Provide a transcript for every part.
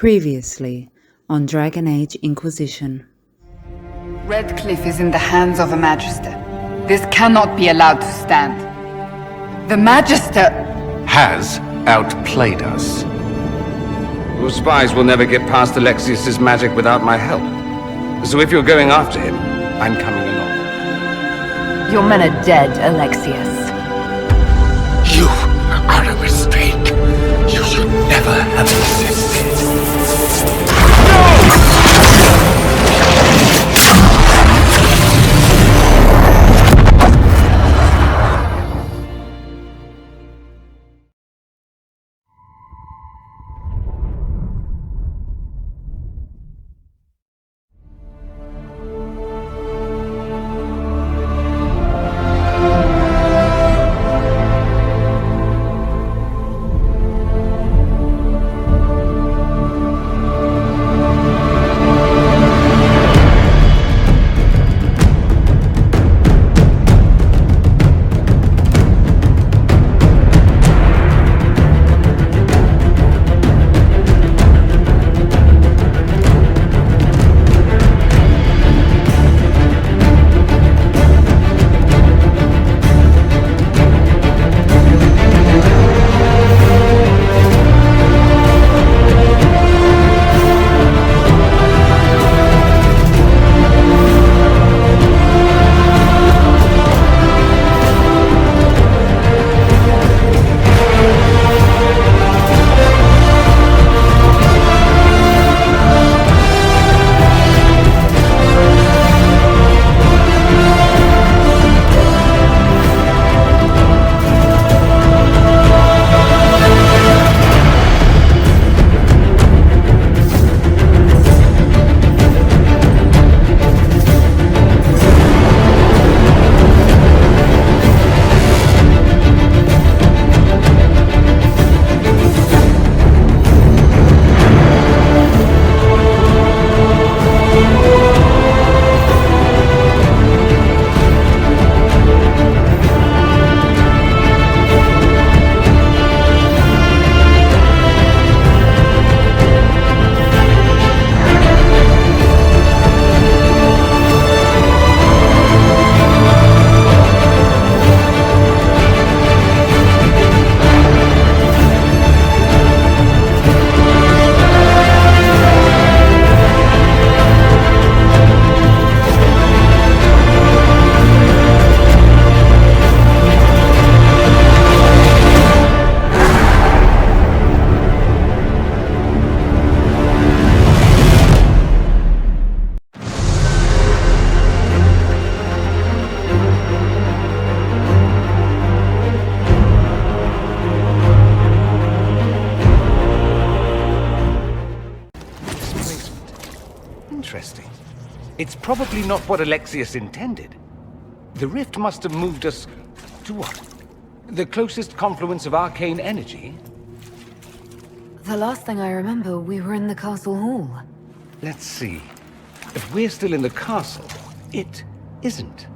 Previously on Dragon Age Inquisition. Redcliffe is in the hands of a Magister. This cannot be allowed to stand. The Magister has outplayed us. Your spies will never get past Alexius's magic without my help. So if you're going after him, I'm coming along. Your men are dead, Alexius. You are a mistake. You should never have existed. Interesting. It's probably not what Alexius intended. The rift must have moved us to what? The closest confluence of arcane energy? The last thing I remember, we were in the castle hall. Let's see. If we're still in the castle, it isn't.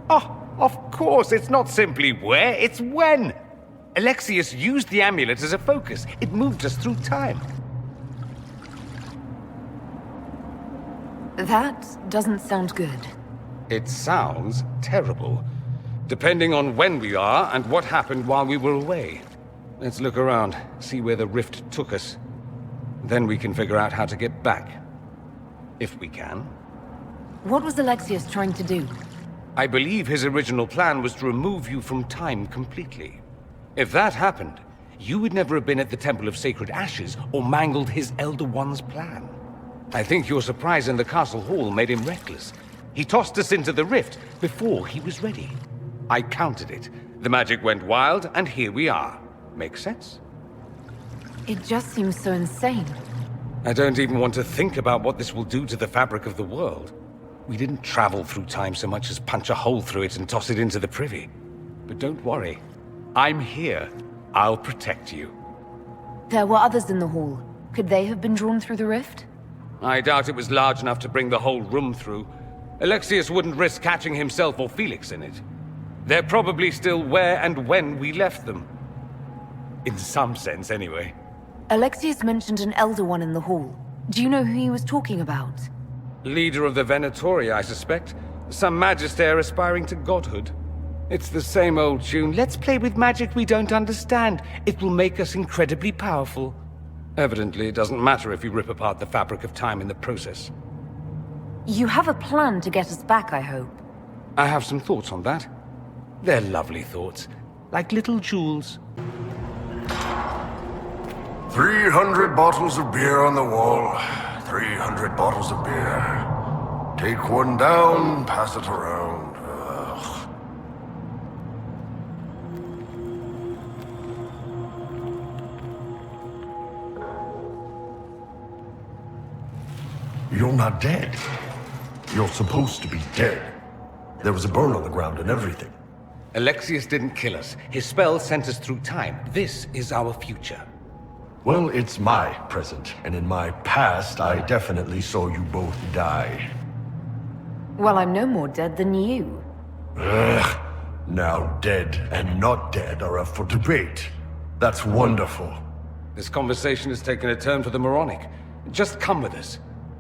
Oh, of course, it's not simply where, it's when! Alexius used the amulet as a focus. It moved us through time. That doesn't sound good. It sounds terrible. Depending on when we are and what happened while we were away. Let's look around, see where the rift took us. Then we can figure out how to get back. If we can. What was Alexius trying to do? I believe his original plan was to remove you from time completely. If that happened, you would never have been at the Temple of Sacred Ashes or mangled his Elder One's plan. I think your surprise in the castle hall made him reckless. He tossed us into the rift before he was ready. I countered it. The magic went wild, and here we are. Make sense? It just seems so insane. I don't even want to think about what this will do to the fabric of the world. We didn't travel through time so much as punch a hole through it and toss it into the privy. But don't worry. I'm here. I'll protect you. There were others in the hall. Could they have been drawn through the rift? I doubt it was large enough to bring the whole room through. Alexius wouldn't risk catching himself or Felix in it. They're probably still where and when we left them. In some sense, anyway. Alexius mentioned an Elder One in the hall. Do you know who he was talking about? Leader of the Venatori, I suspect. Some magister aspiring to godhood. It's the same old tune. Let's play with magic we don't understand. It will make us incredibly powerful. Evidently, it doesn't matter if we rip apart the fabric of time in the process. You have a plan to get us back, I hope. I have some thoughts on that. They're lovely thoughts, like little jewels. 300 bottles of beer on the wall. 300 bottles of beer. Take one down, pass it around. Ugh. You're not dead. You're supposed to be dead. There was a burn on the ground and everything. Alexius didn't kill us. His spell sent us through time. This is our future. Well, it's my present, and in my past, I definitely saw you both die. Well, I'm no more dead than you. Ugh. Now dead and not dead are up for debate. That's wonderful. This conversation has taken a turn for the moronic. Just come with us.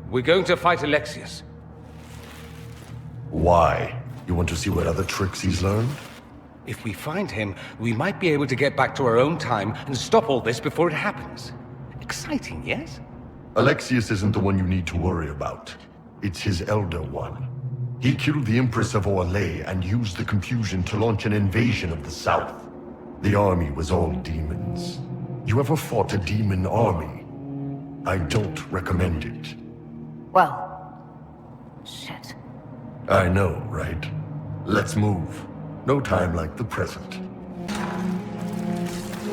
We're going to fight Alexius. Why? You want to see what other tricks he's learned? If we find him, we might be able to get back to our own time and stop all this before it happens. Exciting, yes? Alexius isn't the one you need to worry about. It's his Elder One. He killed the Empress of Orlais and used the confusion to launch an invasion of the South. The army was all demons. You ever fought a demon army? I don't recommend it. Well... shit. I know, right? Let's move. No time like the present.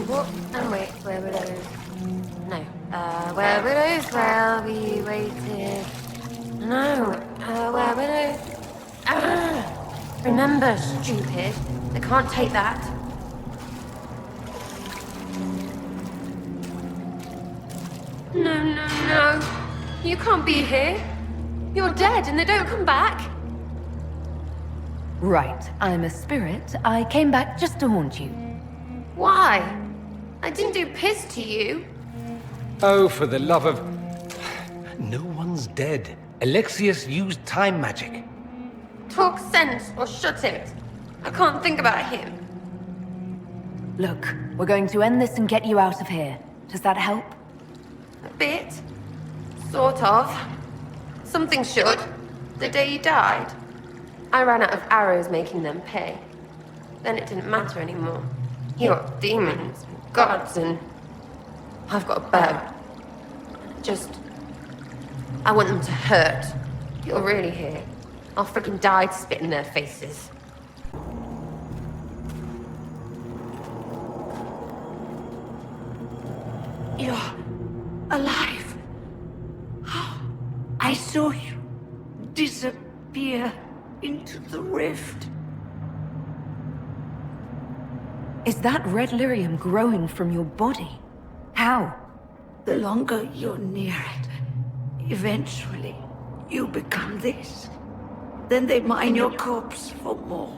What? Oh wait, where were those? No. Where were those while we waited? No. Where were those? Remember, stupid. I can't take that. No. You can't be here. You're dead and they don't come back. Right, I'm a spirit. I came back just to haunt you. Why? I didn't do piss to you. Oh, for the love of... No one's dead. Alexius used time magic. Talk sense or shut it. I can't think about him. Look, we're going to end this and get you out of here. Does that help? A bit. Sort of. Something should. The day you died. I ran out of arrows making them pay. Then it didn't matter anymore. You got demons, and gods, and... I've got a bow. I want them to hurt. You're really here. I'll freaking die to spit in their faces. You're alive. I saw you disappear into the rift. Is that red lyrium growing from your body? How? The longer you're near it, eventually you become this. Then they mine your corpse for more.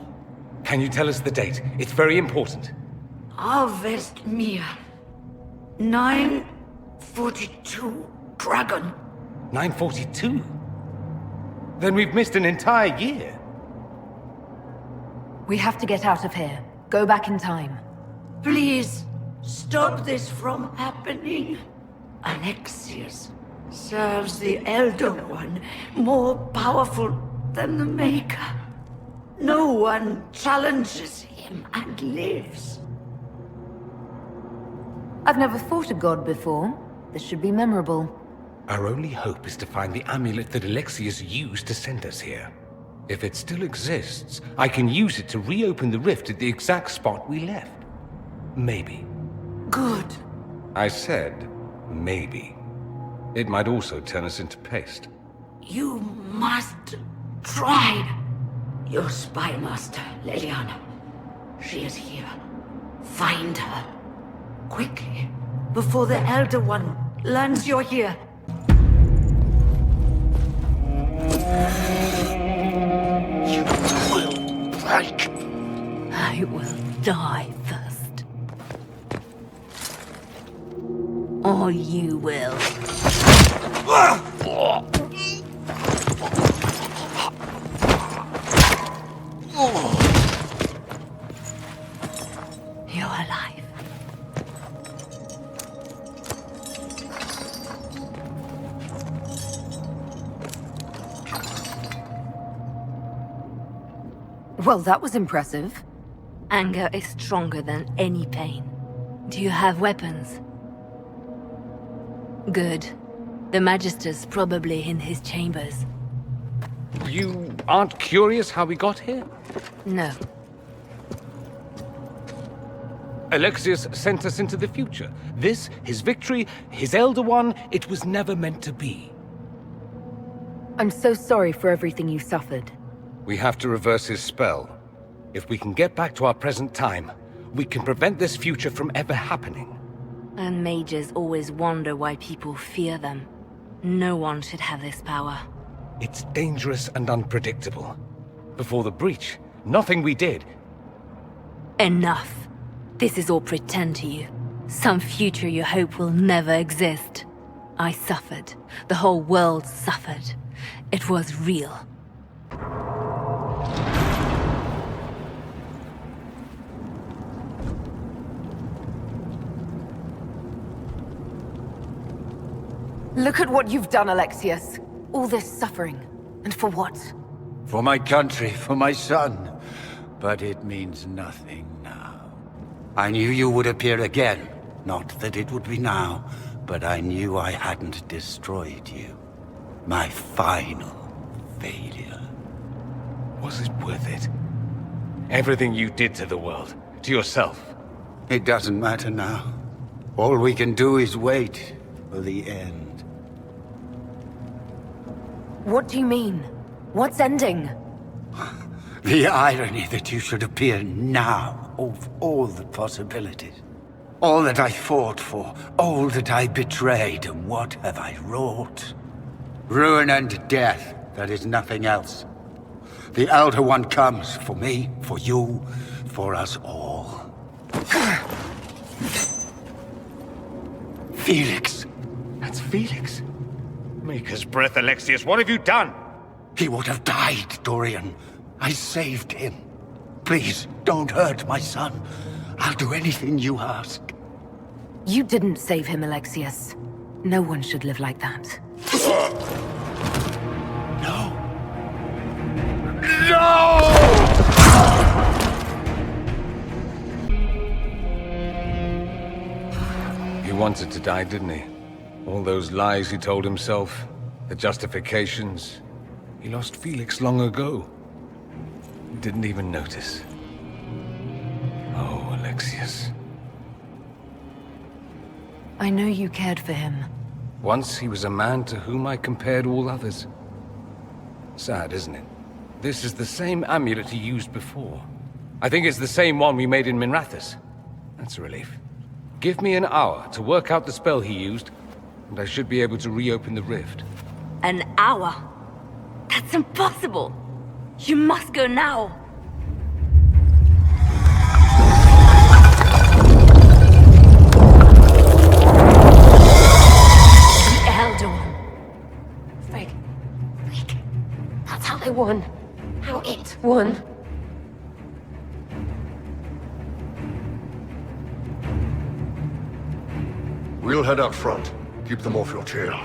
Can you tell us the date? It's very important. Harvest Mia. 942 Dragon. 942? Then we've missed an entire year. We have to get out of here. Go back in time. Please, stop this from happening. Alexius serves the Elder One, more powerful than the Maker. No one challenges him and lives. I've never fought a god before. This should be memorable. Our only hope is to find the amulet that Alexius used to send us here. If it still exists, I can use it to reopen the rift at the exact spot we left. Maybe. Good. I said, maybe. It might also turn us into paste. You must try. Your spy master, Leliana. She is here. Find her. Quickly. Before the Elder One learns you're here. You will break. I will die first. Or you will. You're alive. Well, that was impressive. Anger is stronger than any pain. Do you have weapons? Good. The Magister's probably in his chambers. You aren't curious how we got here? No. Alexius sent us into the future. This, his victory, his Elder One, it was never meant to be. I'm so sorry for everything you suffered. We have to reverse his spell. If we can get back to our present time, we can prevent this future from ever happening. And mages always wonder why people fear them. No one should have this power. It's dangerous and unpredictable. Before the breach, nothing we did. Enough. This is all pretend to you. Some future you hope will never exist. I suffered. The whole world suffered. It was real. Look at what you've done, Alexius. All this suffering. And for what? For my country, for my son. But it means nothing now. I knew you would appear again. Not that it would be now, but I knew I hadn't destroyed you. My final failure. Was it worth it? Everything you did to the world, to yourself. It doesn't matter now. All we can do is wait for the end. What do you mean? What's ending? The irony that you should appear now, of all the possibilities. All that I fought for, all that I betrayed, and what have I wrought? Ruin and death, that is nothing else. The Elder One comes, for me, for you, for us all. Felix! That's Felix. Maker's breath, Alexius, what have you done? He would have died, Dorian. I saved him. Please, don't hurt my son. I'll do anything you ask. You didn't save him, Alexius. No one should live like that. No. No! He wanted to die, didn't he? All those lies he told himself, the justifications. He lost Felix long ago. He didn't even notice. Oh, Alexius. I know you cared for him. Once he was a man to whom I compared all others. Sad, isn't it? This is the same amulet he used before. I think it's the same one we made in Minrathous. That's a relief. Give me an hour to work out the spell he used, and I should be able to reopen the rift. An hour? That's impossible! You must go now! The Elder One. Frigg. That's how they won. How it won. We'll head out front. Keep them off your tail.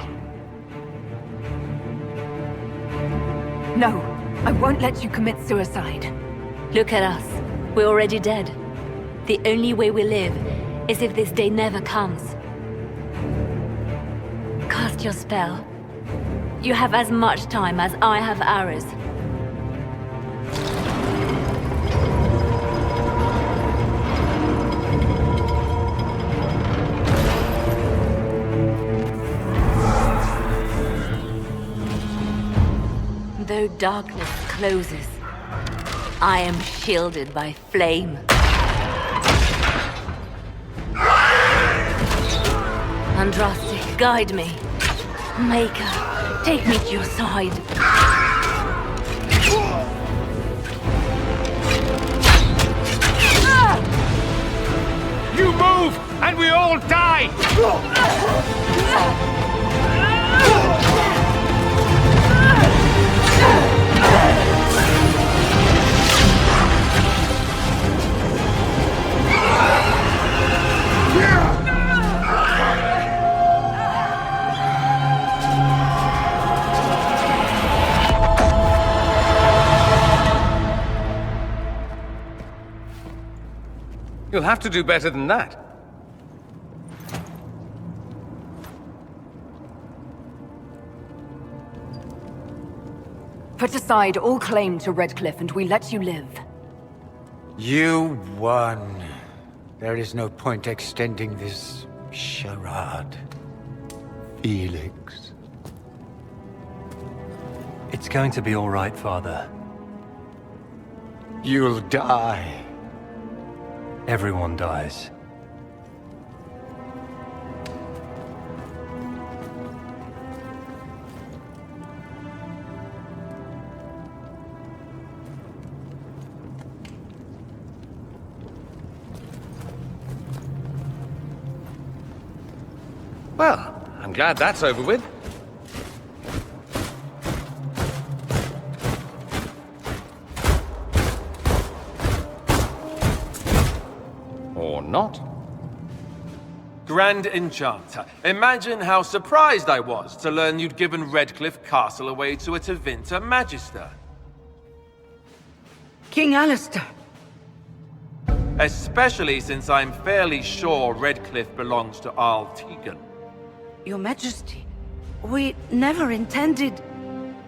No, I won't let you commit suicide. Look at us. We're already dead. The only way we live is if this day never comes. Cast your spell. You have as much time as I have arrows. Though darkness closes, I am shielded by flame. Andraste, guide me. Maker, take me to your side. You move! and we all die! You'll have to do better than that. Put aside all claim to Redcliffe and we let you live. You won. There is no point extending this charade. Felix. It's going to be all right, Father. You'll die. Everyone dies. Well, I'm glad that's over with. Or not. Grand Enchanter, imagine how surprised I was to learn you'd given Redcliffe Castle away to a Tevinter Magister. King Alistair. Especially since I'm fairly sure Redcliffe belongs to Arl Tegan. Your Majesty, we never intended...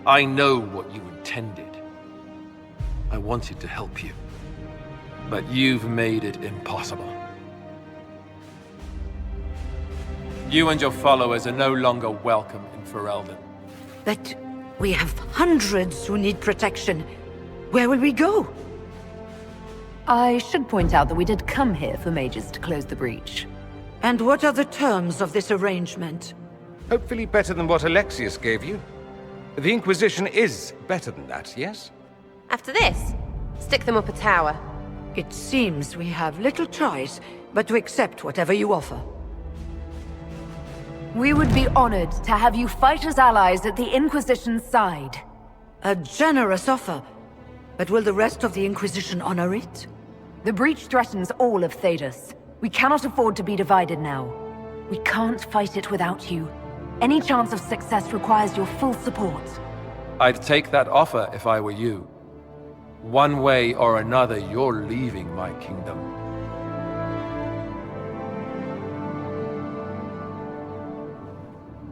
I know what you intended. I wanted to help you. But you've made it impossible. You and your followers are no longer welcome in Ferelden. But we have hundreds who need protection. Where will we go? I should point out that we did come here for mages to close the breach. And what are the terms of this arrangement? Hopefully better than what Alexius gave you. The Inquisition is better than that, yes? After this, stick them up a tower. It seems we have little choice but to accept whatever you offer. We would be honored to have you fight as allies at the Inquisition's side. A generous offer. But will the rest of the Inquisition honor it? The breach threatens all of Thedas. We cannot afford to be divided now. We can't fight it without you. Any chance of success requires your full support. I'd take that offer if I were you. One way or another, you're leaving my kingdom.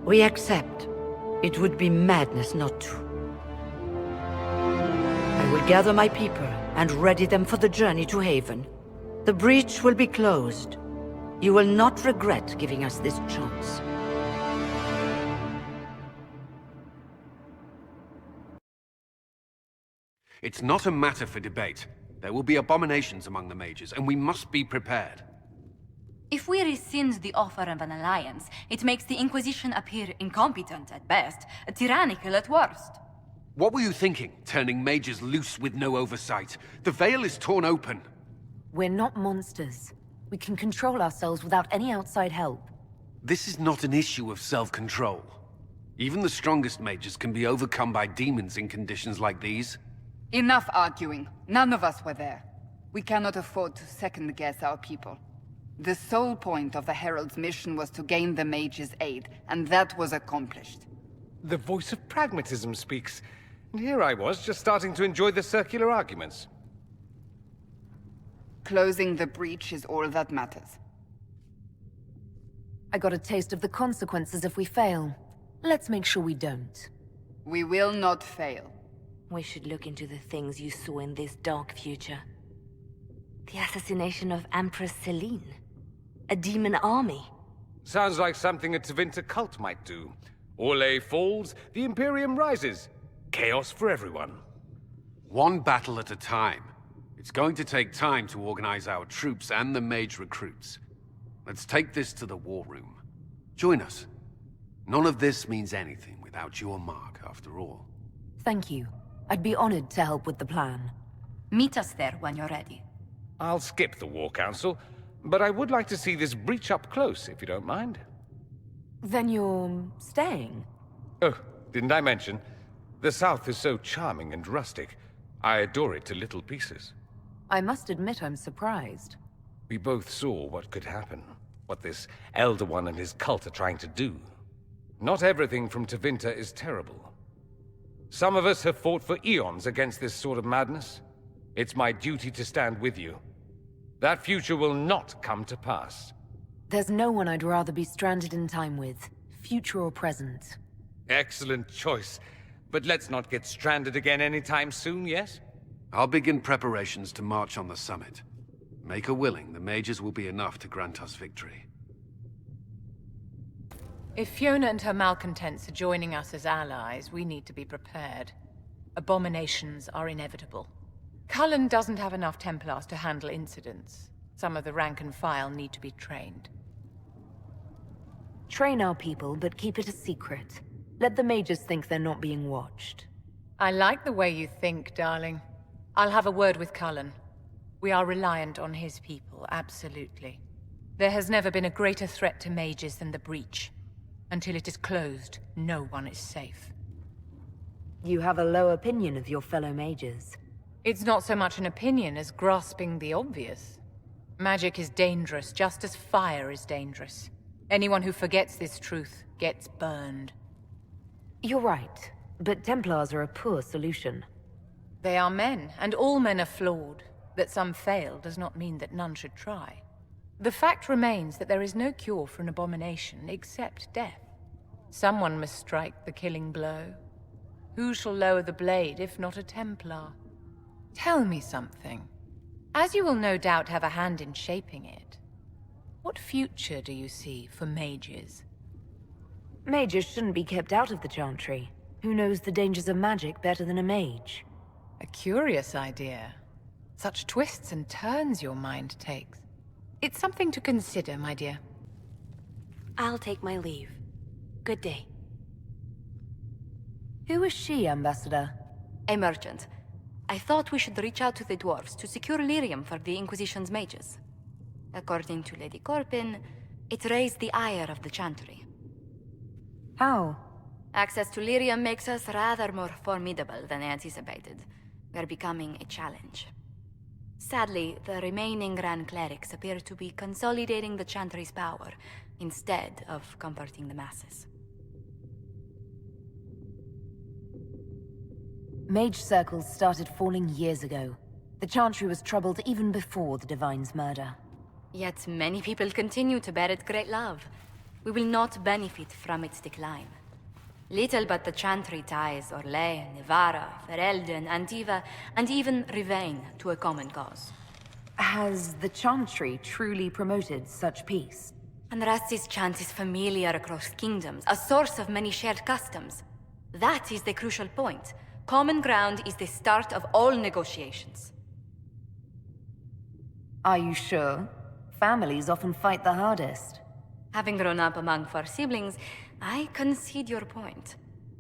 We accept. It would be madness not to. I will gather my people and ready them for the journey to Haven. The breach will be closed. You will not regret giving us this chance. It's not a matter for debate. There will be abominations among the mages, and we must be prepared. If we rescind the offer of an alliance, it makes the Inquisition appear incompetent at best, tyrannical at worst. What were you thinking, turning mages loose with no oversight? The veil is torn open. We're not monsters. We can control ourselves without any outside help. This is not an issue of self-control. Even the strongest mages can be overcome by demons in conditions like these. Enough arguing. None of us were there. We cannot afford to second-guess our people. The sole point of the Herald's mission was to gain the Mage's aid, and that was accomplished. The voice of pragmatism speaks. And here I was, just starting to enjoy the circular arguments. Closing the breach is all that matters. I got a taste of the consequences if we fail. Let's make sure we don't. We will not fail. We should look into the things you saw in this dark future. The assassination of Empress Celine. A demon army. Sounds like something a Tevinter cult might do. Orlais falls, the Imperium rises. Chaos for everyone. One battle at a time. It's going to take time to organize our troops and the mage recruits. Let's take this to the war room. Join us. None of this means anything without your mark, after all. Thank you. I'd be honored to help with the plan. Meet us there when you're ready. I'll skip the War Council. But I would like to see this breach up close, if you don't mind. Then you're staying? Oh, didn't I mention? The South is so charming and rustic. I adore it to little pieces. I must admit I'm surprised. We both saw what could happen, what this Elder One and his cult are trying to do. Not everything from Tevinter is terrible. Some of us have fought for eons against this sort of madness. It's my duty to stand with you. That future will not come to pass. There's no one I'd rather be stranded in time with, future or present. Excellent choice. But let's not get stranded again anytime soon, yes? I'll begin preparations to march on the summit. Make her willing, the mages will be enough to grant us victory. If Fiona and her malcontents are joining us as allies, we need to be prepared. Abominations are inevitable. Cullen doesn't have enough Templars to handle incidents. Some of the rank and file need to be trained. Train our people, but keep it a secret. Let the mages think they're not being watched. I like the way you think, darling. I'll have a word with Cullen. We are reliant on his people, absolutely. There has never been a greater threat to mages than the breach. Until it is closed, no one is safe. You have a low opinion of your fellow mages. It's not so much an opinion as grasping the obvious. Magic is dangerous, just as fire is dangerous. Anyone who forgets this truth gets burned. You're right, but Templars are a poor solution. They are men, and all men are flawed. That some fail does not mean that none should try. The fact remains that there is no cure for an abomination except death. Someone must strike the killing blow. Who shall lower the blade if not a Templar? Tell me something. As you will no doubt have a hand in shaping it, what future do you see for mages? Mages shouldn't be kept out of the Chantry. Who knows the dangers of magic better than a mage? A curious idea. Such twists and turns your mind takes. It's something to consider, my dear. I'll take my leave. Good day. Who is she, Ambassador? A merchant. I thought we should reach out to the dwarves to secure lyrium for the Inquisition's mages. According to Lady Corpin, it raised the ire of the Chantry. How? Access to lyrium makes us rather more formidable than anticipated. We're becoming a challenge. Sadly, the remaining Grand Clerics appear to be consolidating the Chantry's power, instead of comforting the masses. Mage circles started falling years ago. The Chantry was troubled even before the Divine's murder. Yet many people continue to bear it great love. We will not benefit from its decline. Little but the Chantry ties Orlais, Nevarra, Ferelden, Antiva, and even Rivain to a common cause. Has the Chantry truly promoted such peace? Andraste's chant is familiar across kingdoms, a source of many shared customs. That is the crucial point. Common ground is the start of all negotiations. Are you sure? Families often fight the hardest. Having grown up among 4 siblings, I concede your point.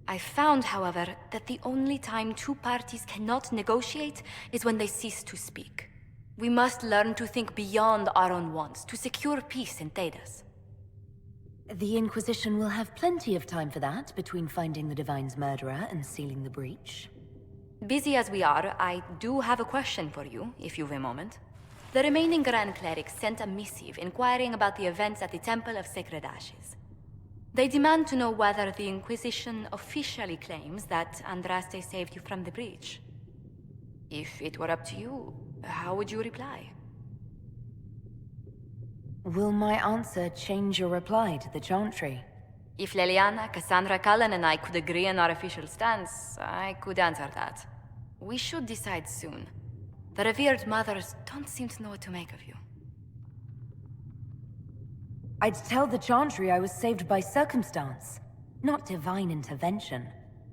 I found, however, that the only time 2 parties cannot negotiate is when they cease to speak. We must learn to think beyond our own wants to secure peace in Thedas. The Inquisition will have plenty of time for that between finding the Divine's murderer and sealing the breach. Busy as we are, I do have a question for you, if you've a moment. The remaining Grand Clerics sent a missive inquiring about the events at the Temple of Sacred Ashes. They demand to know whether the Inquisition officially claims that Andraste saved you from the breach. If it were up to you, how would you reply? Will my answer change your reply to the Chantry? If Leliana, Cassandra Cullen, and I could agree on our official stance, I could answer that. We should decide soon. The revered mothers don't seem to know what to make of you. I'd tell the Chantry I was saved by circumstance, not divine intervention.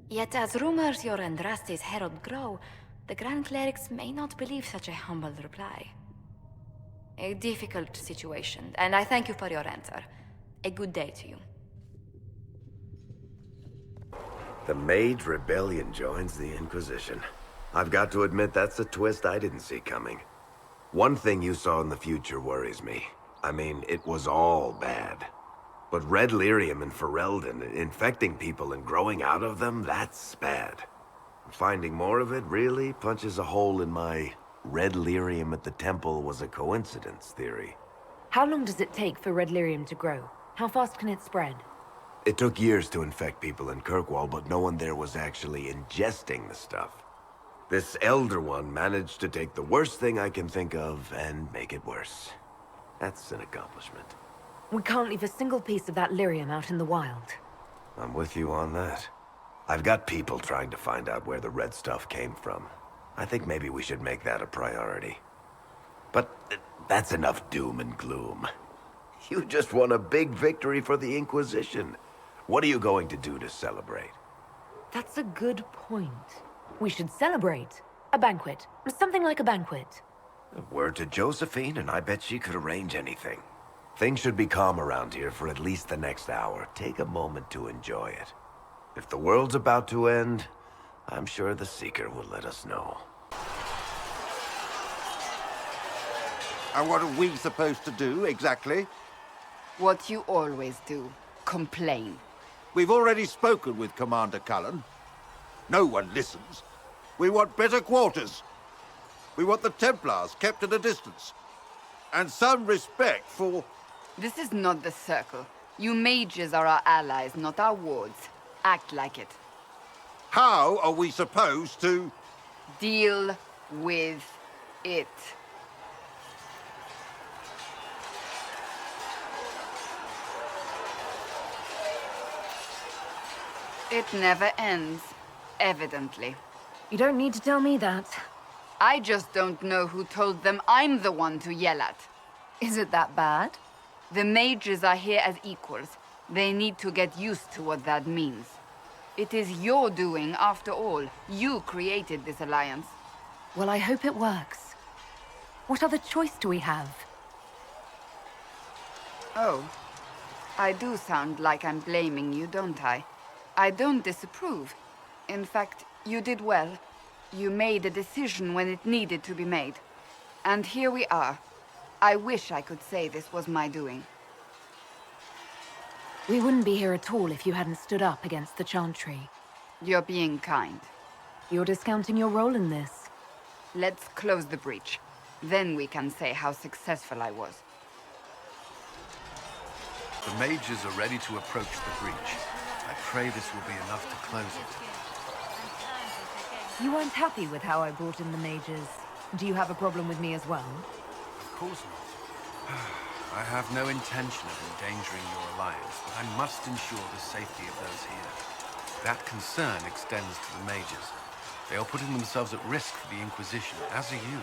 Yet as rumors your Andraste's herald grow, the Grand Clerics may not believe such a humble reply. A difficult situation, and I thank you for your answer. A good day to you. The Mage Rebellion joins the Inquisition. I've got to admit that's a twist I didn't see coming. One thing you saw in the future worries me. I mean, it was all bad. But red lyrium in Ferelden, infecting people and growing out of them, that's bad. Finding more of it really punches a hole in my red lyrium at the temple was a coincidence theory. How long does it take for red lyrium to grow? How fast can it spread? It took years to infect people in Kirkwall, but no one there was actually ingesting the stuff. This Elder One managed to take the worst thing I can think of and make it worse. That's an accomplishment. We can't leave a single piece of that lyrium out in the wild. I'm with you on that. I've got people trying to find out where the red stuff came from. I think maybe we should make that a priority. But that's enough doom and gloom. You just won a big victory for the Inquisition. What are you going to do to celebrate? That's a good point. We should celebrate. A banquet. Something like a banquet. A word to Josephine, and I bet she could arrange anything. Things should be calm around here for at least the next hour. Take a moment to enjoy it. If the world's about to end, I'm sure the Seeker will let us know. And what are we supposed to do, exactly? What you always do. Complain. We've already spoken with Commander Cullen. No one listens. We want better quarters. We want the Templars kept at a distance. And some respect for... This is not the Circle. You mages are our allies, not our wards. Act like it. How are we supposed to... Deal with it. It never ends, evidently. You don't need to tell me that. I just don't know who told them I'm the one to yell at. Is it that bad? The mages are here as equals. They need to get used to what that means. It is your doing, after all. You created this alliance. Well, I hope it works. What other choice do we have? Oh. I do sound like I'm blaming you, don't I? I don't disapprove. In fact, you did well. You made a decision when it needed to be made. And here we are. I wish I could say this was my doing. We wouldn't be here at all if you hadn't stood up against the Chantry. You're being kind. You're discounting your role in this. Let's close the breach. Then we can say how successful I was. The mages are ready to approach the breach. I pray this will be enough to close it. You weren't happy with how I brought in the mages. Do you have a problem with me as well? Of course not. I have no intention of endangering your alliance, but I must ensure the safety of those here. That concern extends to the mages. They are putting themselves at risk for the Inquisition, as are you.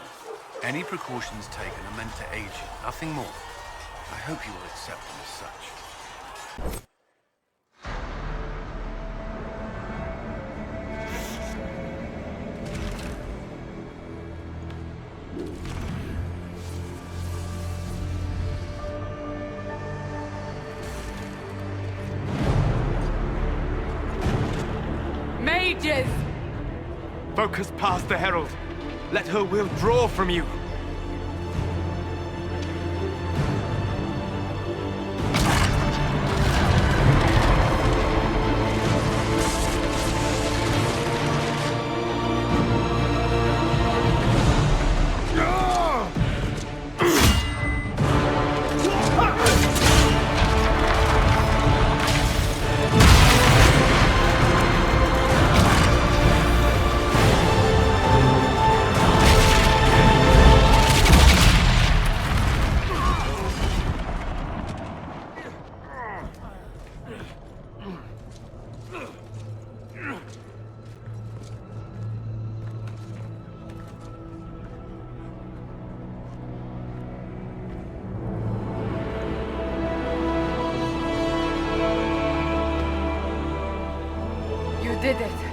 Any precautions taken are meant to aid you, nothing more. I hope you will accept them as such. Mages! Focus past the Herald. Let her will draw from you. You did it.